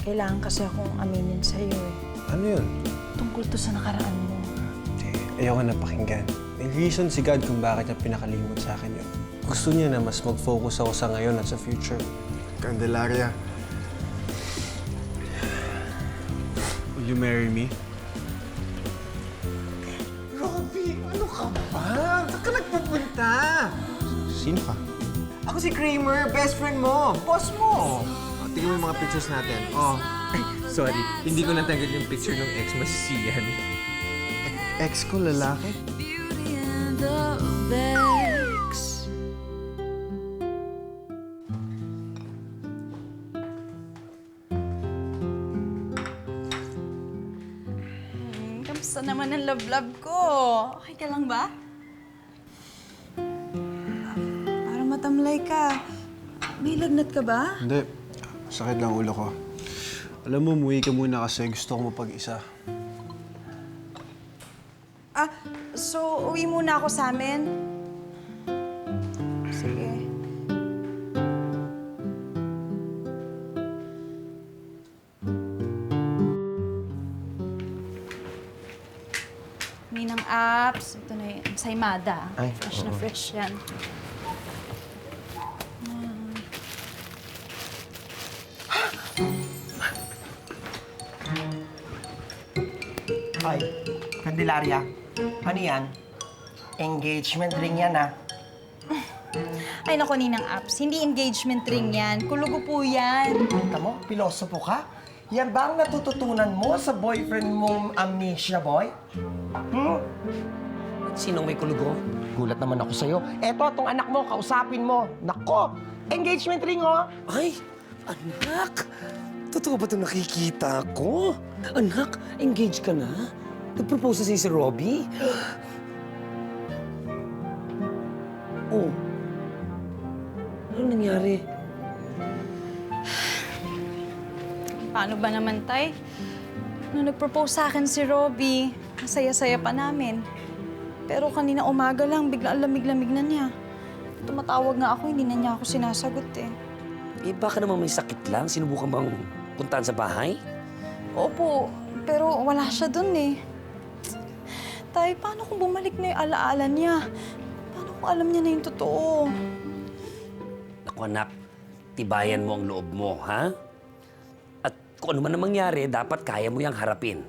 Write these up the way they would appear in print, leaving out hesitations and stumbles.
Kailangan kasi akong aminin sa'yo eh. Ano yun? Tungkol to sa nakaraan mo. Ayoko na pakinggan. May reason si God kung bakit niya pinakalimot sa akin yun. Gusto niya na mas mag-focus ako sa ngayon at sa future. Candelaria, will you marry me? Robby, ano ka ba? Saan ka nagpupunta? Sino ka? Ako si Kramer, best friend mo, boss mo. Tingnan mo yung mga pictures natin. Ay, sorry. Hindi ko natanggal yung picture ng ex mo, si Sian. Ex ko, lalaki? Kamusta naman ang love-love ko? Okay ka lang ba? Parang matamlay ka. May lagnat ka ba? Hindi. Sakit lang ulo ko. Alam mo, umuwi ka muna kasi gusto ko mapag-isa. So uwi muna ako sa amin? Sige. Ninang apps. Ito na yung Saimada. Ay, Fresh na fresh yan. Ay, Candelaria, ano yan? Engagement ring yan, ah. Ay, naku, Ninang apps. Hindi engagement ring yan. Kulugo po yan. Kita mo, pilosopo ka? Yan ba ang natututunan mo sa boyfriend mong amnesia boy? Sinong may kulugo? Gulat naman ako sa'yo. Eto, tong anak mo, kausapin mo. Nako, engagement ring, oh. Ay, anak! Totoo ba itong nakikita ko? Anak, engaged ka na? Nag-propose na sa'yo si Robbie? Oh. Ano nangyari? Paano ba naman, Tay? Nung nag-propose sa akin si Robbie, masaya-saya pa namin. Pero kanina umaga lang, biglang lamig-lamig na niya. Tumatawag nga ako, hindi na niya ako sinasagot eh. Eh, baka naman may sakit lang. Sinubukan bang puntahan sa bahay? Opo, pero wala siya dun eh. Tay, paano kung bumalik na yung alaala niya? Paano kung alam niya na yung totoo? Naku, anak, tibayan mo ang loob mo, ha? At kung ano man ang mangyari, dapat kaya mo yang harapin.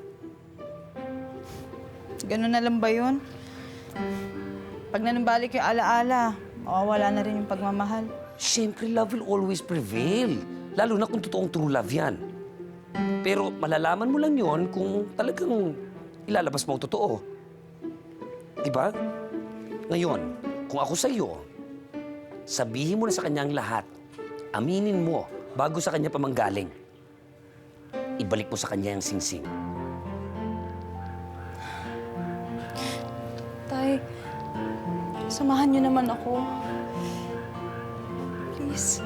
Ganun na lang ba yun? Pag nanumbalik yung alaala, mawawala na rin yung pagmamahal. Siyempre, love will always prevail. Lalo na kung totoong true love yan. Pero malalaman mo lang yon kung talagang ilalabas mo ang totoo. Diba? Ngayon, kung ako sa'yo, sabihin mo na sa kanya ang lahat. Aminin mo bago sa kanya pa manggaling. Ibalik mo sa kanya yung singsing. Tay, samahan niyo naman ako. Please.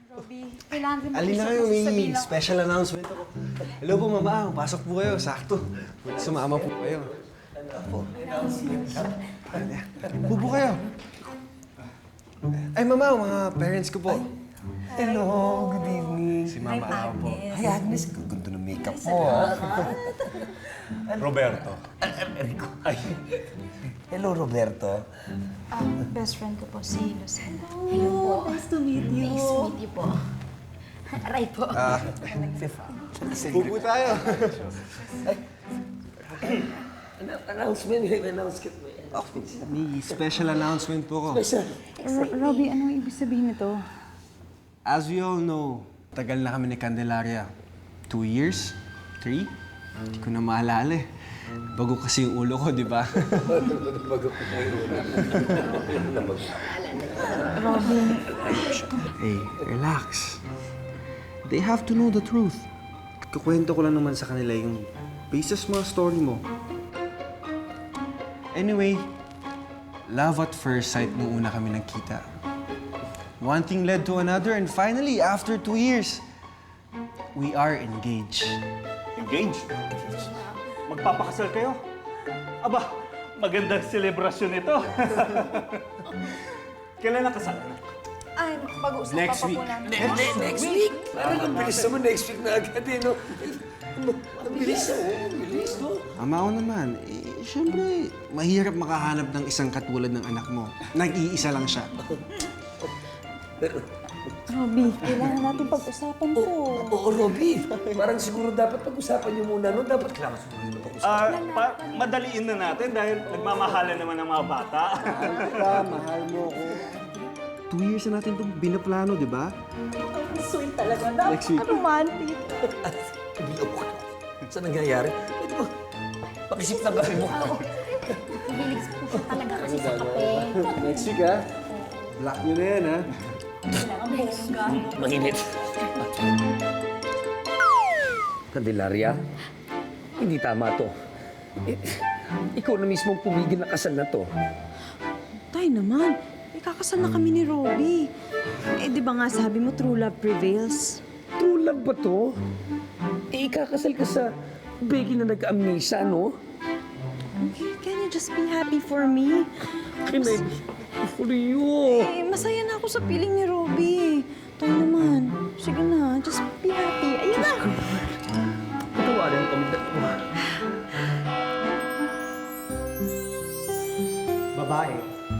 Robbie, kailangan rin Alin na kayo, may special announcement ako. Hello po, Mama. Pasok po kayo. Sakto. Sumama po kayo. Bubo kayo. Ay, Mama, mga parents ko po. Hello, good evening. Si Mama Ao po. Ay, Agnes, ganda ng makeup mo, ah. Roberto. Hello, Roberto. Best friend ko po, si Lucena. Nice to meet you po. Aray po. Bubo tayo. Announcement, May special announcement po ko. Robbie, ano ibig sabihin nito? As we all know, tagal na kami ni Candelaria. 2 years? 3? Hindi ko na maalala eh. Bago kasi yung ulo ko, di ba? Robbie, Hey, relax. They have to know the truth. Kukwento ko lang naman sa kanila yung basis mga story mo. Anyway, love at first sight nung una kami nagkita. One thing led to another and finally, after 2 years, we are engaged. Engaged? Magpapakasal kayo? Aba, magandang selebrasyon ito. Kailan ang kasal? Ay, pag-uusapan Next pa po week. namin. Next week? Parang ang bilis naman next week na agad eh, no? Ang bilis na, ang bilis, no? Ama ko naman, syempre, mahirap makahanap ng isang katulad ng anak mo. Nag-iisa lang siya. Robbie, kailangan natin pag-usapan to. Oo, Robby. Parang siguro dapat pag-usapan niyo muna, no? Dapat kailangan siguro na pag-usapan. Madaliin na natin dahil nagmamahalan naman ng mga bata. Mahal mo ko. 2 years na natin itong binaplano, di ba? Sweet talaga. Next week. Romantic. Bilaw ko. Saan nangyayari? Pwede mo, pakisip ng kape mo. Bilis po siya talaga kasi sa kape. Next week, ha? Block nyo na yan, ha? Mainit. Candelaria, hindi tama to. Ikaw na mismo pumigil na kasal na to. Tay naman, ikakasal na kami ni Robbie. Eh, di ba nga sabi mo true love prevails? True love ba to? Ikakasal ka sa Becky na nag-amnesia, no? Okay, can you just be happy for me? Kinay, for you. Eh, masaya na ako sa piling ni Robbie. Tay naman, sige na, just be happy. Ayun na! Patawarin kami dalawa. Babae,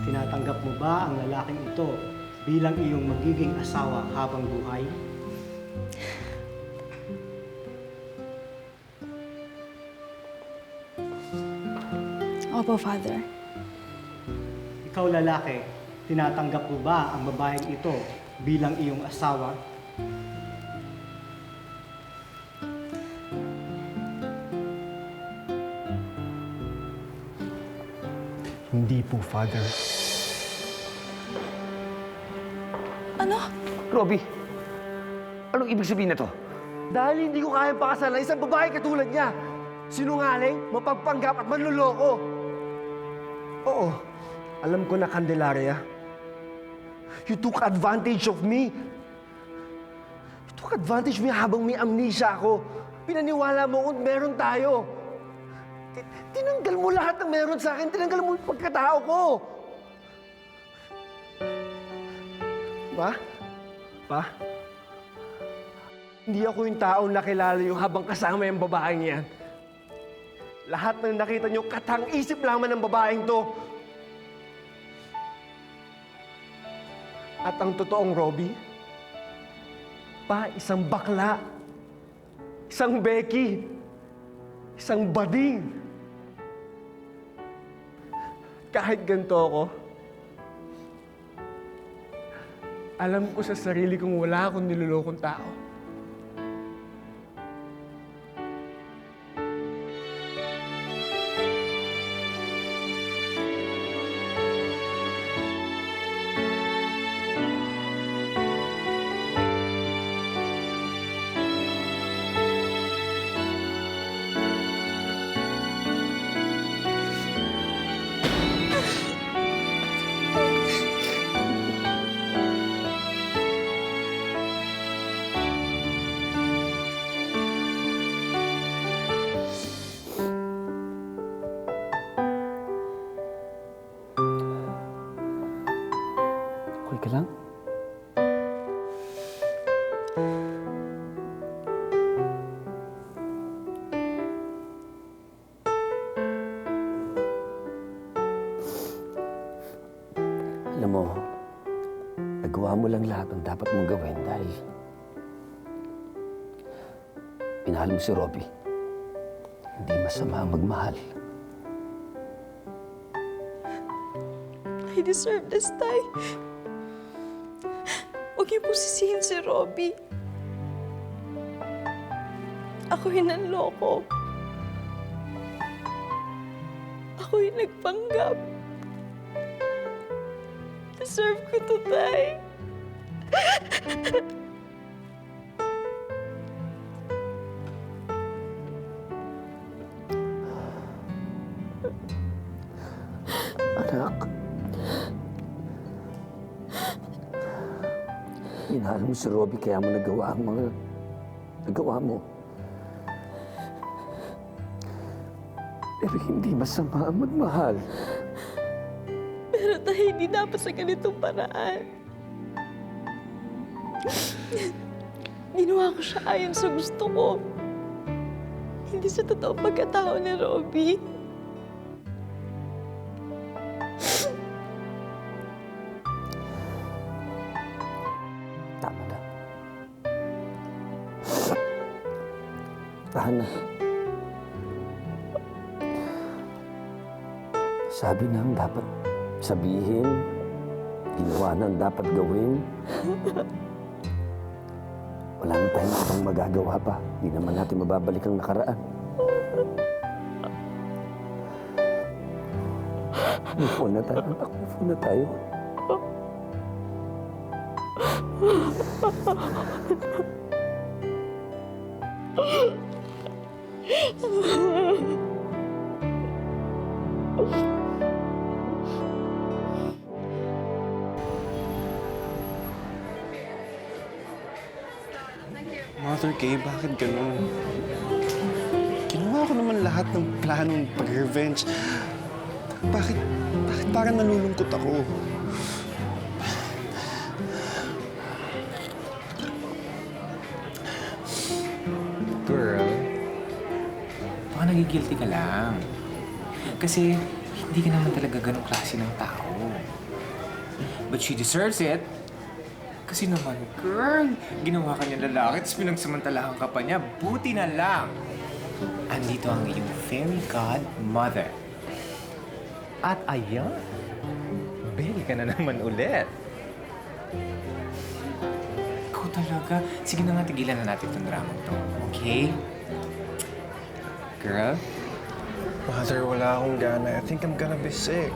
tinatanggap mo ba ang lalaking ito bilang iyong magiging asawa habang buhay? Opo, Father. Ikaw lalaki, tinatanggap mo ba ang babaeng ito bilang iyong asawa? Hindi po, Father. Ano? Robby, anong ibig sabihin na to? Dahil hindi ko kaya pakasalan ng isang babae katulad niya. Sinungaling, mapagpanggap at manluloko. Oo, alam ko na, Candelaria. You took advantage of me. You took advantage of me habang may amnesia ako. Pinaniwala mo kung meron tayo. Tinanggal mo lahat ng meron sa akin. Tinanggal mo yung pagkatao ko. Pa? Hindi ako yung taong nakilala yung habang kasama yung babaeng yan. Lahat ng nakita niyo, katang-isip lamang ng babaeng to. At ang totoong Robbie, pa, isang bakla, isang Becky, isang bading. Kahit ganito ako, alam ko sa sarili kong wala akong nilolokong tao. Okay ka lang? Alam mo, nagawa mo lang lahat ng dapat mong gawin dahil pinahal mo si Robbie. Hindi masama ang magmahal. I deserve this, Tay. Huwag niyo po sisihin si Robbie. Ako yung nanloko. Ako yung nagpanggap. Deserve ko to, Tay. Anak, minahal mo si Robbie kaya mo nagawa ang mga nagawa mo. Pero hindi masama ang magmahal. Pero Tay, hindi dapat sa ganitong paraan. Ginawa ko siya ayon sa gusto ko. Hindi sa totoong pagkatao ni Robbie. Tama na. Hana. Sabi na ang dapat sabihin, ginawa na ang dapat gawin. Wala na tayong ibang magagawa pa. Di naman natin mababalik ang nakaraan. Move on na tayo, anak. Move on na tayo. Mother Kay, bakit ganun? Ginawa ko naman lahat ng planong pag-revenge. Bakit parang nalulungkot ako? Girl, baka nagigilty ka lang. Kasi hindi ka naman talaga ganong klase ng tao. But she deserves it. Kasi naman, girl, ginawa ka niya lalaki, tapos pinagsamantalahan ka pa niya. Buti na lang. Andito ang iyong fairy godmother. At ayan, Belly ka na naman ulit. Ikaw talaga. Sige na nga, tigilan na natin itong drama to. Okay? Girl? Mother, wala akong gana. I think I'm gonna be sick.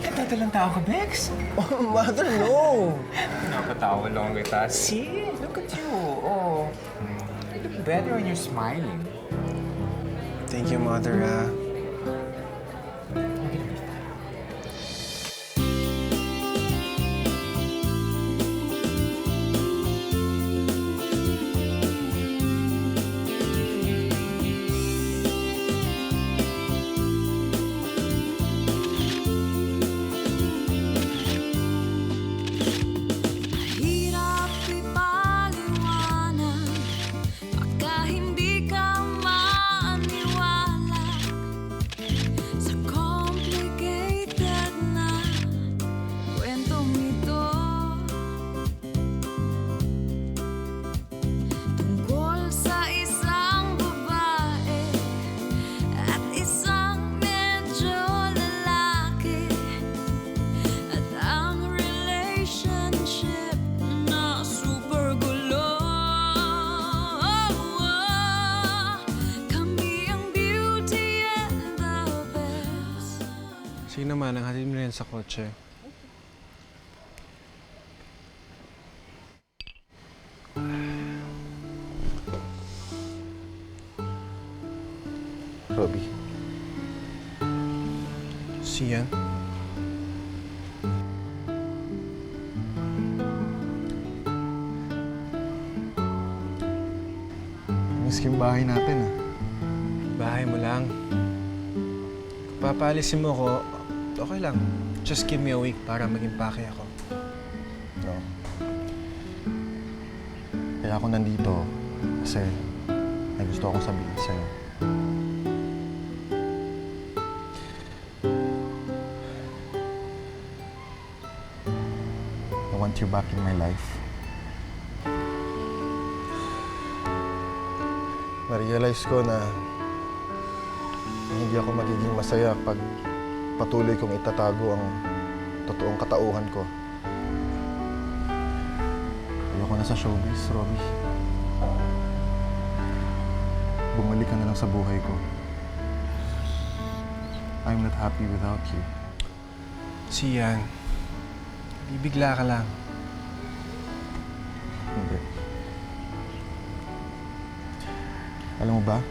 Nagtatalang tao ka, Bex? Oh, Mother, no! Nakakatawa lang kita. See? Look at you. Oh. You look better when you're smiling. Thank you, Mother, ah. Hirap ipaliwanag pagka hindi ka maniwala sa complicated na kwentong ito tungkol sa isang babae at isang medyo lalaki at ang relationship na super gulo. Kami ang beauty and the best. Sige naman, ang hatid mo na yan sa kotse. Robbie, Sian? Miss yung bahay natin, ah. Bahay mo lang. Kung papaalisin mo ko, okay lang. Just give me a week para maging pake ako. no. Kaya ako nandito kasi may gusto akong sabihin sa'yo. I want you back in my life. Na-realize ko na hindi ako magiging masaya pag patuloy kong itatago ang totoong katauhan ko. Ayoko na sa showbiz, Robbie. Bumalik ka na lang sa buhay ko. I'm not happy without you. Sian, bibigla ka lang. Hindi. Alam mo ba?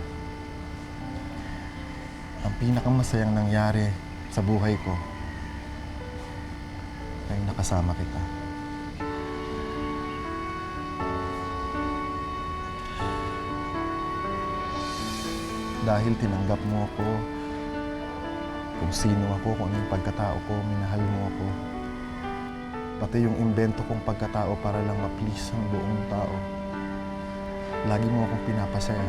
Ang pinakamasayang nangyari sa buhay ko ay nakasama kita. Dahil tinanggap mo ako kung sino ako, kung ano yung pagkatao ko, minahal mo ako. Pati yung imbento kong pagkatao para lang ma-please ang buong tao. Lagi mo akong pinapasaya.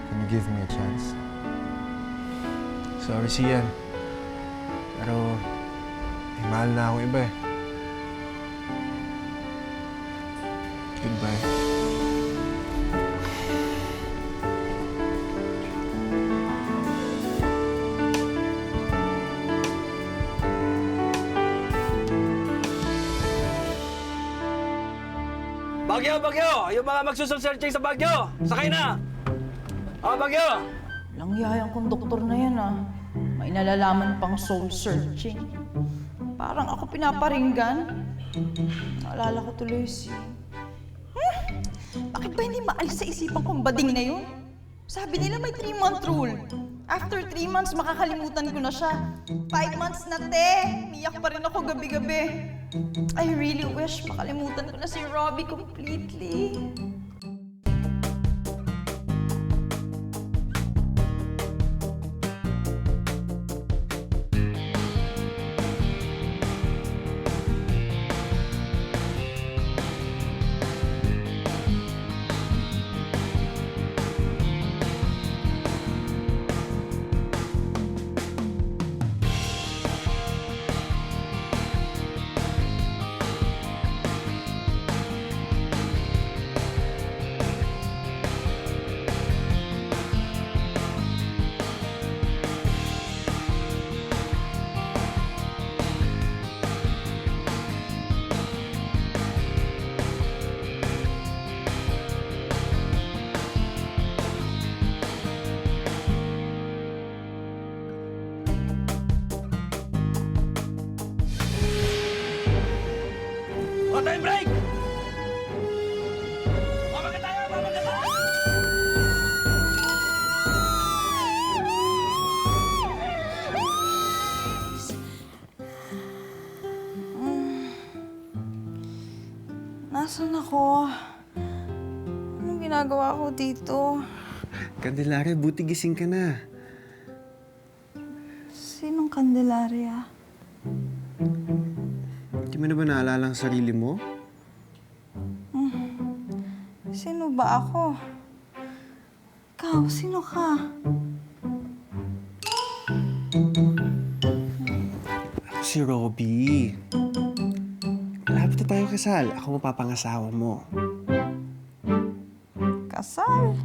Can you give me a chance? Sorry, Sian. Pero, may mahal na akong iba eh. Goodbye. Bagyo, Bagyo! Yung mga magsusol-searching sa Bagyo, sakay na! Bagyo! Langyayang kong doktor na yan May nalalaman pang soul searching. Parang ako pinaparinggan. Naalala ko tuloy si... Bakit ba hindi maalis sa isipan kong bading na yun? Sabi nila may 3-month rule. After 3 months, makakalimutan ko na siya. 5 months na, te! Miyak pa rin ako gabi-gabi. I really wish makalimutan ko na si Robbie completely. Time break! Mamaga tayo! Mamaga tayo! Nasaan ako? Anong ginagawa ko dito? Candelaria, buti gising ka na. Sinong Candelaria? Hindi mo na ba naalala ang sarili mo? Sino ba ako? Ikaw, sino ka? Ako si Robbie. Malapit na tayong kasal. Ako mapapangasawa mo. Kasal?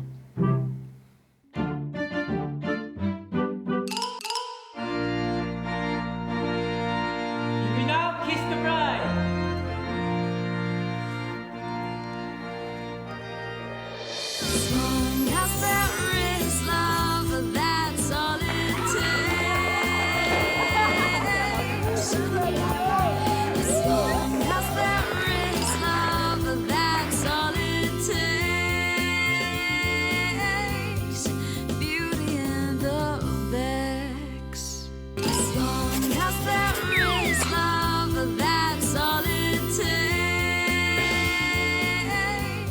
We now kiss the bride! Small